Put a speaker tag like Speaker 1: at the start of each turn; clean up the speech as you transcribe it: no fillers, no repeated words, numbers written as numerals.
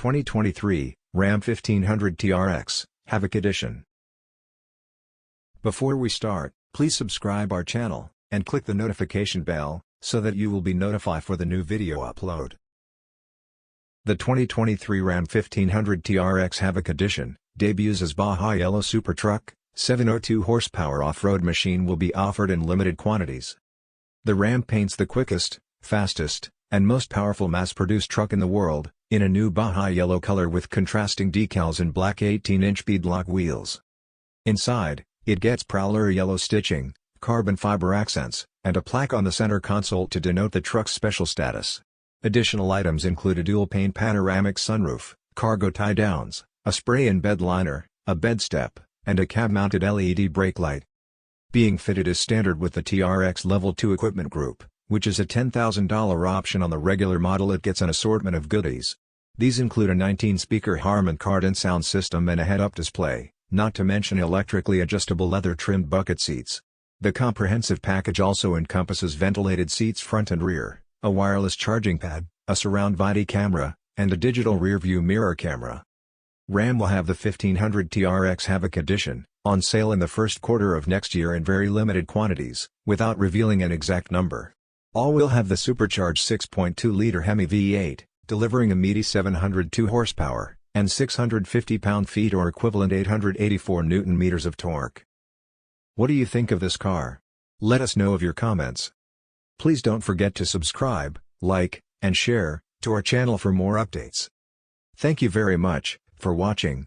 Speaker 1: 2023 Ram 1500 TRX Havoc Edition. Before we start, please subscribe our channel, and click the notification bell, so that you will be notified for the new video upload. The 2023 Ram 1500 TRX Havoc Edition debuts as Baja Yellow Super Truck. 702 horsepower off-road machine will be offered in limited quantities. The Ram paints the quickest, fastest, and most powerful mass-produced truck in the world, in a new Baja yellow color with contrasting decals and black 18-inch beadlock wheels. Inside, it gets Prowler yellow stitching, carbon fiber accents, and a plaque on the center console to denote the truck's special status. Additional items include a dual-pane panoramic sunroof, cargo tie-downs, a spray-in-bed liner, a bed step, and a cab-mounted LED brake light. Being fitted as standard with the TRX Level 2 equipment group, which is a $10,000 option on the regular model. It gets an assortment of goodies. These include a 19-speaker Harman Kardon sound system and a head-up display, not to mention electrically adjustable leather-trimmed bucket seats. The comprehensive package also encompasses ventilated seats front and rear, a wireless charging pad, a surround body camera, and a digital rear-view mirror camera. Ram will have the 1500 TRX Havoc Edition on sale in the first quarter of next year in very limited quantities, without revealing an exact number. All will have the supercharged 6.2-liter Hemi V8, delivering a meaty 702 horsepower, and 650 pound-feet or equivalent 884 Newton-meters of torque. What do you think of this car? Let us know of your comments. Please don't forget to subscribe, like, and share to our channel for more updates. Thank you very much for watching.